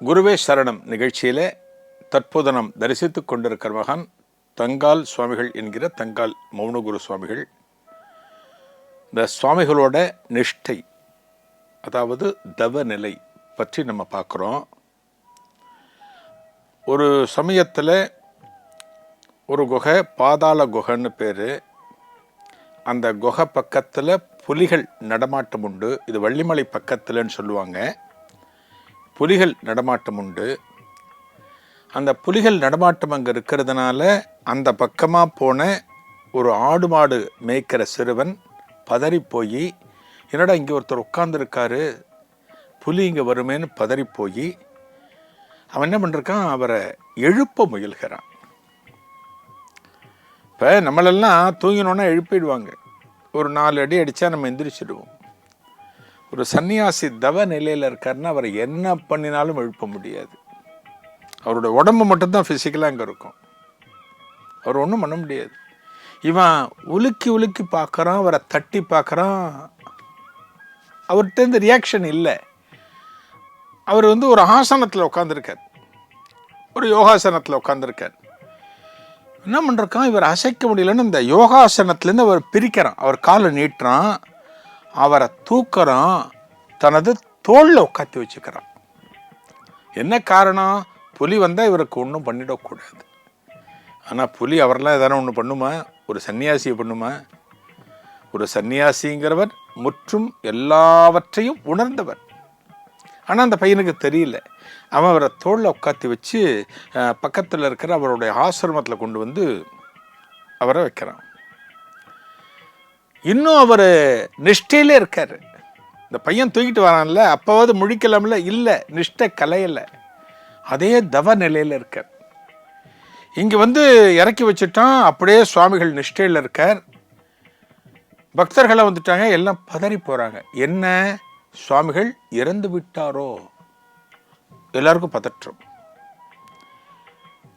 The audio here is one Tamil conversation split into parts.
குருவே சரணம் நிகழ்ச்சியிலே தற்போது நாம் தரிசித்துக் கொண்டிருக்கிற மகான் தங்கால் சுவாமிகள் என்கிற தங்கால் மௌனகுரு சுவாமிகள். இந்த சுவாமிகளோட நிஷ்டை, அதாவது தவ நிலை பற்றி நம்ம பார்க்குறோம். ஒரு சமயத்தில் ஒரு குகை, பாதாள குகைன்னு பேர். அந்த குகை பக்கத்தில் புலிகள் நடமாட்டம் உண்டு. இது வள்ளிமலை பக்கத்தில்னு சொல்லுவாங்க. புலிகள் நடமாட்டம் உண்டு. அந்த புலிகள் நடமாட்டம் அங்கே இருக்கிறதுனால அந்த பக்கமாக போன ஒரு ஆடு மாடு மேய்க்கிற சிறுவன் பதறி போய், என்னடா இங்கே ஒருத்தர் உட்கார்ந்துருக்காரு, புலி இங்கே வருமேன்னு பதறி போய் அவன் என்ன பண்ணிருக்கான், அவரை எழுப்ப முயல்கிறான். இப்போ நம்மளெல்லாம் தூங்கினோன்னா எழுப்பிடுவாங்க, ஒரு 4 அடி அடித்தா நம்ம எந்திரிச்சிடுவோம். ஒரு சன்னியாசி தவ நிலையில் இருக்காருன்னா அவரை என்ன பண்ணினாலும் எழுப்ப முடியாது. அவரோட உடம்பு மட்டும்தான் ஃபிசிக்கலாக அங்கே இருக்கும், அவர் ஒன்றும் பண்ண முடியாது. இவன் உலுக்கி உலுக்கி பார்க்குறான், அவரை தட்டி பார்க்குறான், அவர்கிட்ட இந்த ரியாக்ஷன் இல்லை. அவர் ஒரு ஆசனத்தில் உட்காந்துருக்கார், ஒரு யோகாசனத்தில் உட்காந்துருக்கார். என்ன பண்ணுறான், இவர் அசைக்க முடியலன்னு இந்த யோகாசனத்துலேருந்து அவர் பிரிக்கிறான். அவர் காலை நீட்டுறான், அவரை தூக்குறான், தனது தோளில் உட்காத்தி வச்சுக்கிறான். என்ன காரணம், புலி வந்தால் இவருக்கு ஒன்றும் பண்ணிடக்கூடாது. ஆனால் புலி அவரெல்லாம் எதனா ஒன்று பண்ணுமா, ஒரு சன்னியாசியை பண்ணுமா? ஒரு சன்னியாசிங்கிறவர் முற்றும் எல்லாவற்றையும் உணர்ந்தவர். ஆனால் அந்த பையனுக்கு தெரியல. அவன் அவரை தோளில் உட்காத்தி வச்சு பக்கத்தில் இருக்கிற அவருடைய ஆசிரமத்தில் கொண்டு வந்து அவரை வைக்கிறான். இன்னும் அவர் நிஷ்டையிலே இருக்கார். இந்த பையன் தூக்கிட்டு வரான்ல, அப்போவாது முழிக்கலாம்ல, இல்லை, நிஷ்டை கலையலை, அதே தவ நிலையில் இருக்கார். இங்கே இறக்கி வச்சுட்டான். அப்படியே சுவாமிகள் நிஷ்டையில் இருக்கார். பக்தர்களை வந்துட்டாங்க, எல்லாம் பதறி போகிறாங்க. என்ன, சுவாமிகள் இறந்து விட்டாரோ? எல்லாருக்கும் பதற்றம்.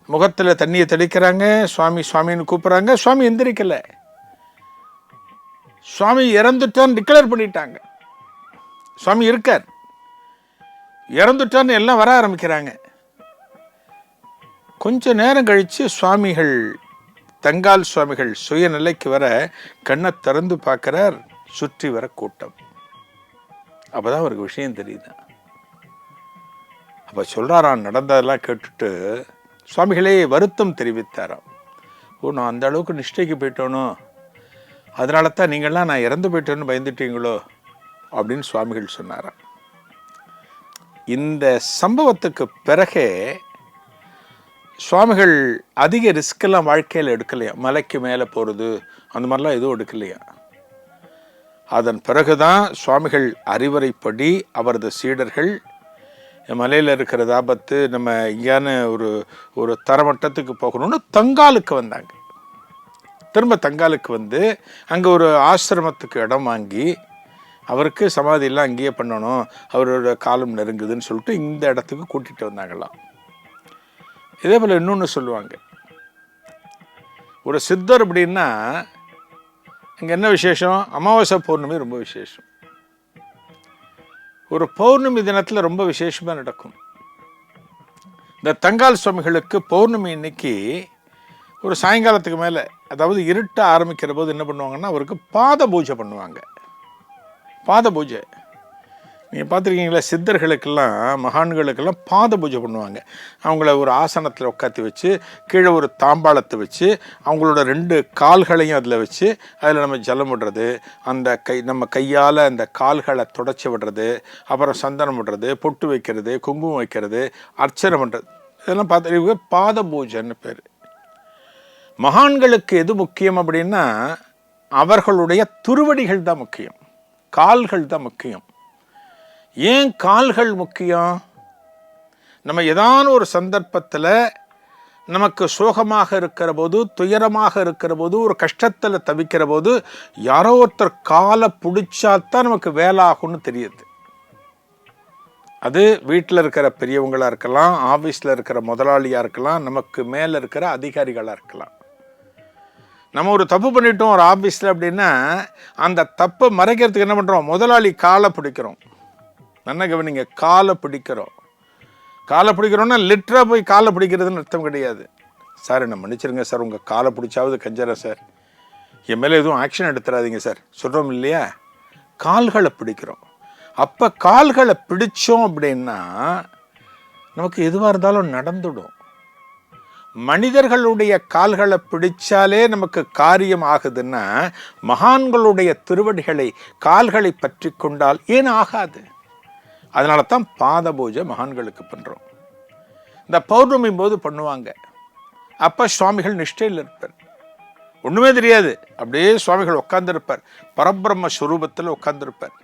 முகத்தில் தண்ணியை தெளிக்கிறாங்க, சுவாமி சுவாமின்னு கூப்பிட்றாங்க. சுவாமி எந்திரிக்கலை. சுவாமி இறந்துட்டான்னு டிக்ளேர் பண்ணிட்டாங்க. சுவாமி இருக்கார், இறந்துட்டான்னு எல்லாம் வர ஆரம்பிக்கிறாங்க. கொஞ்ச நேரம் கழித்து சுவாமிகள், தங்கால் சுவாமிகள் சுயநிலைக்கு வர கண்ணை திறந்து பார்க்குறார். சுற்றி வர கூட்டம். அப்போதான் அவருக்கு விஷயம் தெரியுது. அப்போ சொல்கிறாராம், நடந்ததெல்லாம் கேட்டுட்டு சுவாமிகளே வருத்தம் தெரிவித்தாராம். நான் அந்த அளவுக்கு நிஷ்டைக்கு போயிட்டோனோ, அதனால தான் நீங்கள்லாம் நான் இறந்து போயிட்டேன்னு பயந்துட்டீங்களோ அப்படின்னு சுவாமிகள் சொன்னாராம். இந்த சம்பவத்துக்கு பிறகே சுவாமிகள் அதிக ரிஸ்கெல்லாம் வாழ்க்கையில் எடுக்கலையா. மலைக்கு மேலே போகிறது அந்த மாதிரிலாம் எதுவும் எடுக்கலையா. அதன் பிறகுதான் சுவாமிகள் அறிவுரைப்படி அவரது சீடர்கள் மலையில் இருக்கிற ஆபத்து, நம்ம இங்கேயான ஒரு தரமட்டத்துக்கு போகணும்னு தங்காலுக்கு வந்தாங்க. திரும்ப தங்காலுக்கு அங்கே ஒரு ஆசிரமத்துக்கு இடம் வாங்கி அவருக்கு சமாதியெல்லாம் அங்கேயே பண்ணணும், அவரோட காலம் நெருங்குதுன்னு சொல்லிட்டு இந்த இடத்துக்கு கூட்டிகிட்டு வந்தாங்களாம். இதே போல் இன்னொன்று சொல்லுவாங்க, ஒரு சித்தர் அப்படின்னா அங்கே என்ன விசேஷம், அமாவாசை பௌர்ணமி ரொம்ப விசேஷம். ஒரு பௌர்ணமி தினத்தில் ரொம்ப விசேஷமாக நடக்கும். இந்த தங்கால் சுவாமிகளுக்கு பௌர்ணமி இன்னைக்கு ஒரு சாயங்காலத்துக்கு மேலே, அதாவது இருட்ட ஆரம்பிக்கிற போது என்ன பண்ணுவாங்கன்னா அவருக்கு பாத பூஜை பண்ணுவாங்க. பாத பூஜை நீங்கள் பார்த்துருக்கீங்களா, சித்தர்களுக்கெல்லாம் மகான்களுக்கெல்லாம் பாத பூஜை பண்ணுவாங்க. அவங்கள ஒரு ஆசனத்தில் உட்காத்தி வச்சு கீழே ஒரு தாம்பாளத்தை வச்சு அவங்களோட 2 கால்களையும் அதில் வச்சு அதில் நம்ம ஜலம் விடுறது, அந்த நம்ம கையால் அந்த கால்களை தொடச்சி விடுறது, அப்புறம் சந்தனம் விடுறது, பொட்டு வைக்கிறது, குங்குமம் வைக்கிறது, அர்ச்சனை பண்ணுறது, இதெல்லாம் பார்த்து பாத பூஜைன்னு பேர். மகான்களுக்கு எது முக்கியம் அப்படின்னா அவர்களுடைய திருவடிகள் தான் முக்கியம், கால்கள் தான் முக்கியம். ஏன் கால்கள் முக்கியம்? நம்ம ஏதான ஒரு சந்தர்ப்பத்தில் நமக்கு சோகமாக இருக்கிற போது, துயரமாக இருக்கிற போது, ஒரு கஷ்டத்தில் தவிக்கிற போது யாரோ ஒருத்தர் காலை பிடிச்சாதான் நமக்கு வேலை ஆகும்னு தெரியுது. அது வீட்டில் இருக்கிற பெரியவங்களாக இருக்கலாம், ஆஃபீஸில் இருக்கிற முதலாளியாக இருக்கலாம், நமக்கு மேலே இருக்கிற அதிகாரிகளாக இருக்கலாம். நம்ம ஒரு தப்பு பண்ணிட்டோம் ஒரு ஆஃபீஸில் அப்படின்னா அந்த தப்பை மறைக்கிறதுக்கு என்ன பண்ணுறோம், முதலாளி காலை பிடிக்கிறோம். நல்லா கவனிங்க, காலை பிடிக்கிறோம். காலை பிடிக்கிறோன்னா லிட்டராக போய் காலை பிடிக்கிறதுன்னு அர்த்தம் கிடையாது. சார் என்ன மன்னிச்சிருங்க சார், உங்கள் காலை பிடிச்சாவது கஞ்சறேன் சார், என் மேலே எதுவும் ஆக்ஷன் எடுத்துடாதீங்க சார் சொல்கிறோம் இல்லையா? கால்களை பிடிக்கிறோம். அப்போ கால்களை பிடிச்சோம் அப்படின்னா நமக்கு எதுவாக இருந்தாலும் நடந்துடும். மனிதர்களுடைய கால்களை பிடிச்சாலே நமக்கு காரியம் ஆகுதுன்னா மகான்களுடைய திருவடிகளை கால்களை பற்றி கொண்டால் ஏன் ஆகாது? அதனால தான் பாத பூஜை மகான்களுக்கு பண்ணுறோம். இந்த பௌர்ணமி போது பண்ணுவாங்க. அப்போ சுவாமிகள் நிஷ்டையில் இருப்பார், ஒன்றுமே தெரியாது, அப்படியே சுவாமிகள் உட்காந்துருப்பார், பரபிரம்ம ஸ்வரூபத்தில் உட்காந்துருப்பார்.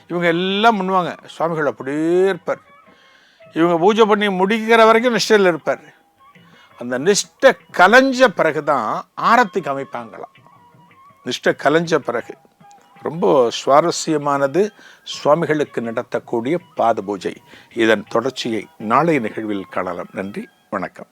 இவங்க எல்லாம் பண்ணுவாங்க, சுவாமிகள் அப்படியே இருப்பார். இவங்க பூஜை பண்ணி முடிக்கிற வரைக்கும் நிஷ்டையில் இருப்பார். அந்த நிஷ்டை கலைஞ்ச பிறகு தான் ஆரத்திக்கு அமைப்பாங்களாம். நிஷ்டை கலைஞ்ச பிறகு ரொம்ப சுவாரஸ்யமானது சுவாமிகளுக்கு நடத்தக்கூடிய பாத பூஜை. இதன் தொடர்ச்சியை நாளைய நிகழ்வில் காணலாம். நன்றி, வணக்கம்.